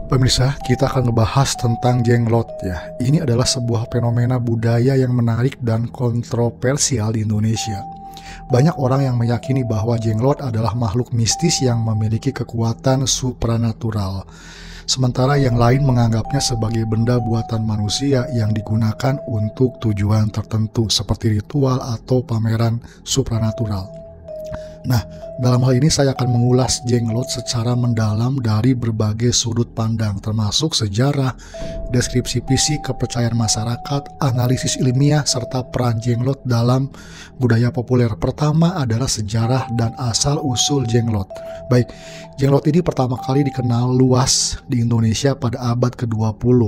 Pemirsa, kita akan ngebahas tentang jenglot ya. Ini adalah sebuah fenomena budaya yang menarik dan kontroversial di Indonesia. Banyak orang yang meyakini bahwa jenglot adalah makhluk mistis yang memiliki kekuatan supranatural. Sementara yang lain menganggapnya sebagai benda buatan manusia yang digunakan untuk tujuan tertentu seperti ritual atau pameran supranatural. Nah, dalam hal ini saya akan mengulas jenglot secara mendalam dari berbagai sudut pandang, termasuk sejarah, deskripsi fisik, kepercayaan masyarakat, analisis ilmiah, serta peran jenglot dalam budaya populer. Pertama adalah sejarah dan asal-usul jenglot. Baik, jenglot ini pertama kali dikenal luas di Indonesia pada abad ke-20.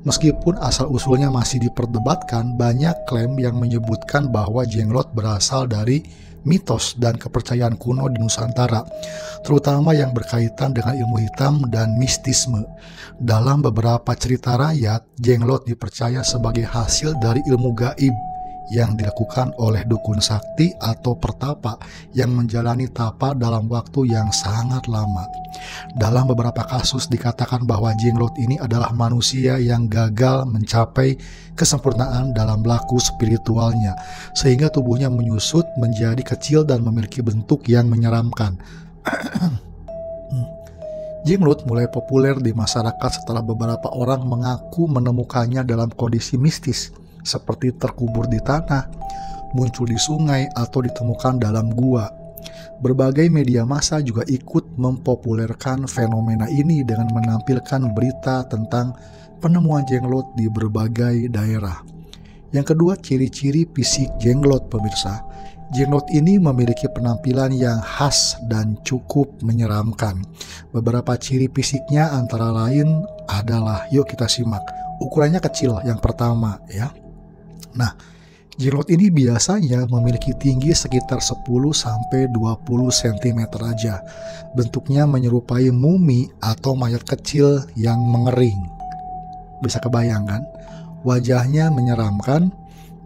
Meskipun asal-usulnya masih diperdebatkan, banyak klaim yang menyebutkan bahwa jenglot berasal dari mitos dan kepercayaan kuno di Nusantara, terutama yang berkaitan dengan ilmu hitam dan mistisme. Dalam beberapa cerita rakyat, jenglot dipercaya sebagai hasil dari ilmu gaib yang dilakukan oleh dukun sakti atau pertapa yang menjalani tapa dalam waktu yang sangat lama. Dalam beberapa kasus dikatakan bahwa jenglot ini adalah manusia yang gagal mencapai kesempurnaan dalam laku spiritualnya, sehingga tubuhnya menyusut menjadi kecil dan memiliki bentuk yang menyeramkan. Jenglot mulai populer di masyarakat setelah beberapa orang mengaku menemukannya dalam kondisi mistis, seperti terkubur di tanah, muncul di sungai, atau ditemukan dalam gua. Berbagai media massa juga ikut mempopulerkan fenomena ini dengan menampilkan berita tentang penemuan jenglot di berbagai daerah. Yang kedua, ciri-ciri fisik jenglot, pemirsa. Jenglot ini memiliki penampilan yang khas dan cukup menyeramkan. Beberapa ciri fisiknya antara lain adalah, yuk kita simak. Ukurannya kecil yang pertama ya. Nah, jenglot ini biasanya memiliki tinggi sekitar 10-20 cm aja. Bentuknya menyerupai mumi atau mayat kecil yang mengering. Bisa kebayangkan? Wajahnya menyeramkan,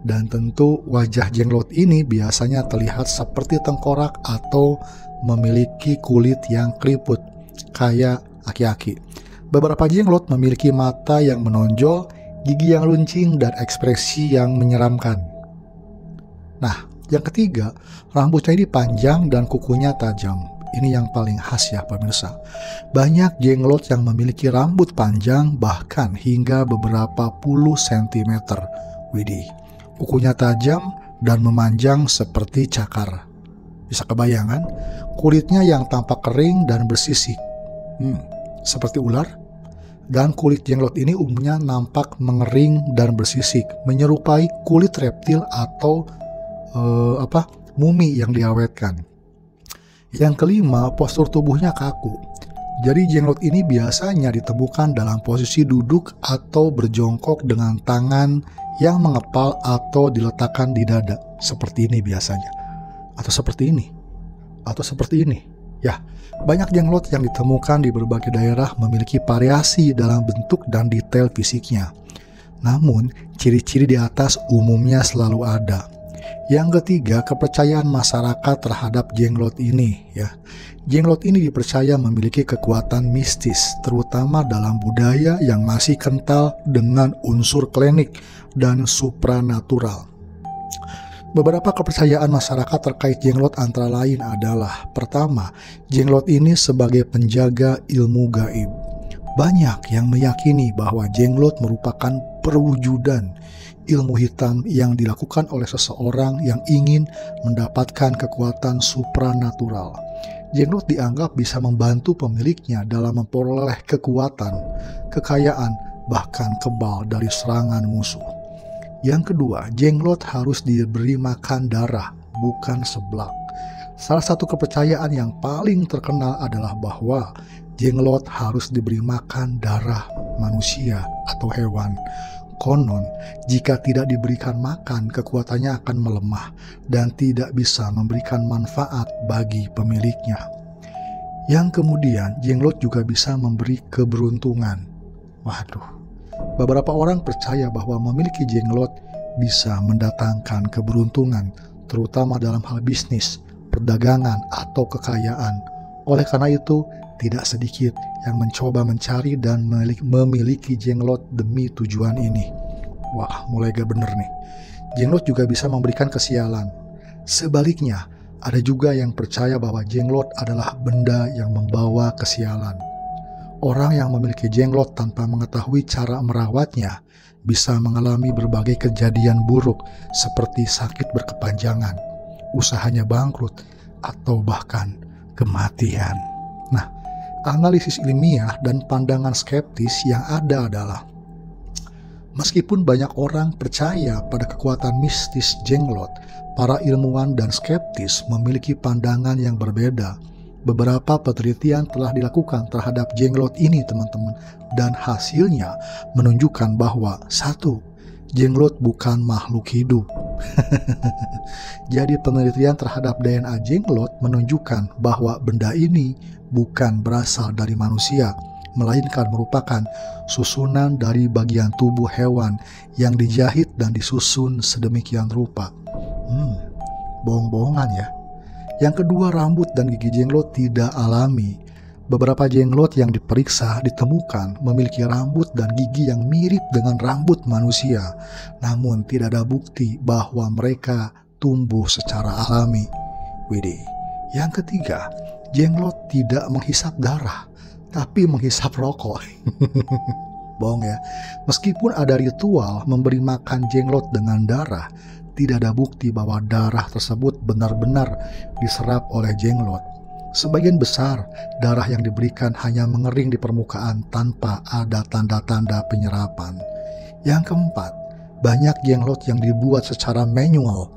dan tentu wajah jenglot ini biasanya terlihat seperti tengkorak atau memiliki kulit yang keriput, kayak aki-aki. Beberapa jenglot memiliki mata yang menonjol, gigi yang runcing, dan ekspresi yang menyeramkan. Nah, yang ketiga, rambutnya ini panjang dan kukunya tajam. Ini yang paling khas ya pemirsa. Banyak jenglot yang memiliki rambut panjang bahkan hingga beberapa puluh sentimeter. Widih, kukunya tajam dan memanjang seperti cakar. Bisa kebayangan? Kulitnya yang tampak kering dan bersisik. Seperti ular. Dan kulit jenglot ini umumnya nampak mengering dan bersisik, menyerupai kulit reptil atau mumi yang diawetkan. Yang kelima, postur tubuhnya kaku. Jadi jenglot ini biasanya ditemukan dalam posisi duduk atau berjongkok dengan tangan yang mengepal atau diletakkan di dada. Seperti ini biasanya. Atau seperti ini. Atau seperti ini. Ya, banyak jenglot yang ditemukan di berbagai daerah memiliki variasi dalam bentuk dan detail fisiknya. Namun, ciri-ciri di atas umumnya selalu ada. Yang ketiga, kepercayaan masyarakat terhadap jenglot ini ya. Jenglot ini dipercaya memiliki kekuatan mistis, terutama dalam budaya yang masih kental dengan unsur klinik dan supranatural. Beberapa kepercayaan masyarakat terkait jenglot antara lain adalah: pertama, jenglot ini sebagai penjaga ilmu gaib. Banyak yang meyakini bahwa jenglot merupakan perwujudan ilmu hitam yang dilakukan oleh seseorang yang ingin mendapatkan kekuatan supranatural. Jenglot dianggap bisa membantu pemiliknya dalam memperoleh kekuatan, kekayaan, bahkan kebal dari serangan musuh. Yang kedua, jenglot harus diberi makan darah, bukan seblak. Salah satu kepercayaan yang paling terkenal adalah bahwa jenglot harus diberi makan darah manusia atau hewan. Konon, jika tidak diberikan makan, kekuatannya akan melemah dan tidak bisa memberikan manfaat bagi pemiliknya. Yang kemudian, jenglot juga bisa memberi keberuntungan. Waduh. Beberapa orang percaya bahwa memiliki jenglot bisa mendatangkan keberuntungan, terutama dalam hal bisnis, perdagangan, atau kekayaan. Oleh karena itu, Tidak sedikit yang mencoba mencari dan memiliki jenglot demi tujuan ini. Wah, mulai gak bener nih. Jenglot juga bisa memberikan kesialan. Sebaliknya, ada juga yang percaya bahwa jenglot adalah benda yang membawa kesialan. Orang yang memiliki jenglot tanpa mengetahui cara merawatnya bisa mengalami berbagai kejadian buruk seperti sakit berkepanjangan, usahanya bangkrut, atau bahkan kematian. Nah, analisis ilmiah dan pandangan skeptis yang ada adalah meskipun banyak orang percaya pada kekuatan mistis jenglot, para ilmuwan dan skeptis memiliki pandangan yang berbeda. Beberapa penelitian telah dilakukan terhadap jenglot ini, teman-teman, dan hasilnya menunjukkan bahwa 1. Jenglot bukan makhluk hidup. Jadi penelitian terhadap DNA jenglot menunjukkan bahwa benda ini bukan berasal dari manusia, melainkan merupakan susunan dari bagian tubuh hewan yang dijahit dan disusun sedemikian rupa. Bohong-bohongan ya. Yang kedua, rambut dan gigi jenglot tidak alami. Beberapa jenglot yang diperiksa ditemukan memiliki rambut dan gigi yang mirip dengan rambut manusia, namun tidak ada bukti bahwa mereka tumbuh secara alami. Widih. Yang ketiga, jenglot tidak menghisap darah, tapi menghisap rokok. Bohong ya. Meskipun ada ritual memberi makan jenglot dengan darah, tidak ada bukti bahwa darah tersebut benar-benar diserap oleh jenglot. Sebagian besar darah yang diberikan hanya mengering di permukaan tanpa ada tanda-tanda penyerapan. Yang keempat, banyak jenglot yang dibuat secara manual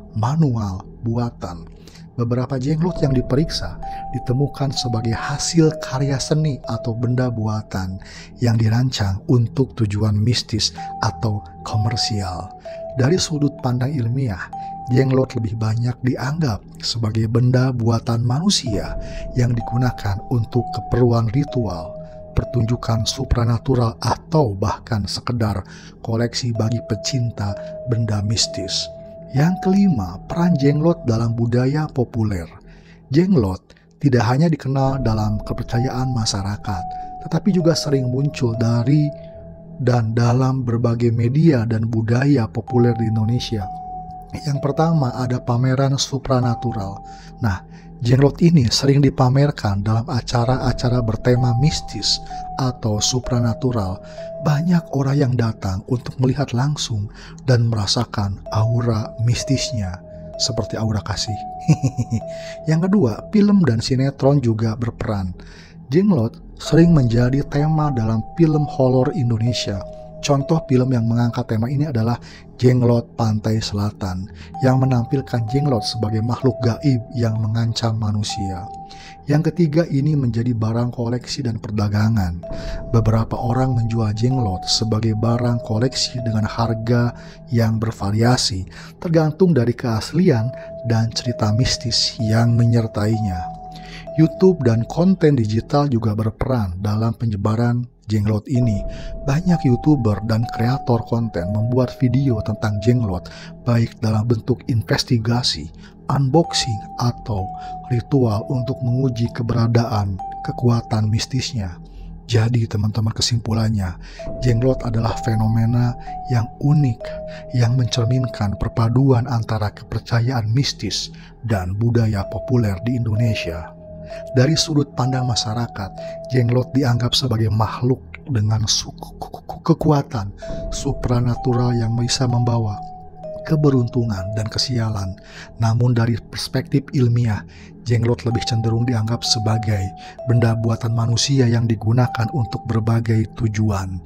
buatan. Beberapa jenglot yang diperiksa ditemukan sebagai hasil karya seni atau benda buatan yang dirancang untuk tujuan mistis atau komersial. Dari sudut pandang ilmiah, jenglot lebih banyak dianggap sebagai benda buatan manusia yang digunakan untuk keperluan ritual, pertunjukan supranatural, atau bahkan sekedar koleksi bagi pecinta benda mistis. Yang kelima, peran jenglot dalam budaya populer. Jenglot tidak hanya dikenal dalam kepercayaan masyarakat, tetapi juga sering muncul dari dan dalam berbagai media dan budaya populer di Indonesia. Yang pertama, ada pameran supranatural. Nah, jenglot ini sering dipamerkan dalam acara-acara bertema mistis atau supranatural. Banyak orang yang datang untuk melihat langsung dan merasakan aura mistisnya, seperti aura kasih. Yang kedua, film dan sinetron juga berperan. Jenglot sering menjadi tema dalam film horor Indonesia. Contoh film yang mengangkat tema ini adalah Jenglot Pantai Selatan, yang menampilkan jenglot sebagai makhluk gaib yang mengancam manusia. Yang ketiga, ini menjadi barang koleksi dan perdagangan. Beberapa orang menjual jenglot sebagai barang koleksi dengan harga yang bervariasi, tergantung dari keaslian dan cerita mistis yang menyertainya. YouTube dan konten digital juga berperan dalam penyebaran jenglot ini. Banyak YouTuber dan kreator konten membuat video tentang jenglot, baik dalam bentuk investigasi, unboxing, atau ritual untuk menguji keberadaan kekuatan mistisnya. Jadi teman-teman, kesimpulannya, jenglot adalah fenomena yang unik yang mencerminkan perpaduan antara kepercayaan mistis dan budaya populer di Indonesia. Dari sudut pandang masyarakat, jenglot dianggap sebagai makhluk dengan kekuatan supranatural yang bisa membawa keberuntungan dan kesialan. Namun dari perspektif ilmiah, jenglot lebih cenderung dianggap sebagai benda buatan manusia yang digunakan untuk berbagai tujuan.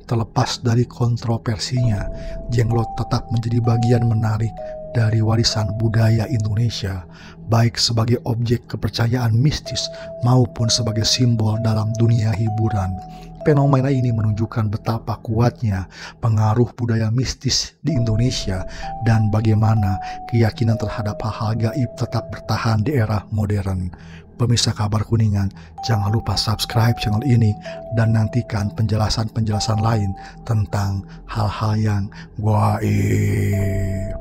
Terlepas dari kontroversinya, jenglot tetap menjadi bagian menarik dari warisan budaya Indonesia, baik sebagai objek kepercayaan mistis maupun sebagai simbol dalam dunia hiburan. Fenomena ini menunjukkan betapa kuatnya pengaruh budaya mistis di Indonesia dan bagaimana keyakinan terhadap hal-hal gaib tetap bertahan di era modern. Pemirsa Kabar Kuningan, jangan lupa subscribe channel ini dan nantikan penjelasan-penjelasan lain tentang hal-hal yang gaib.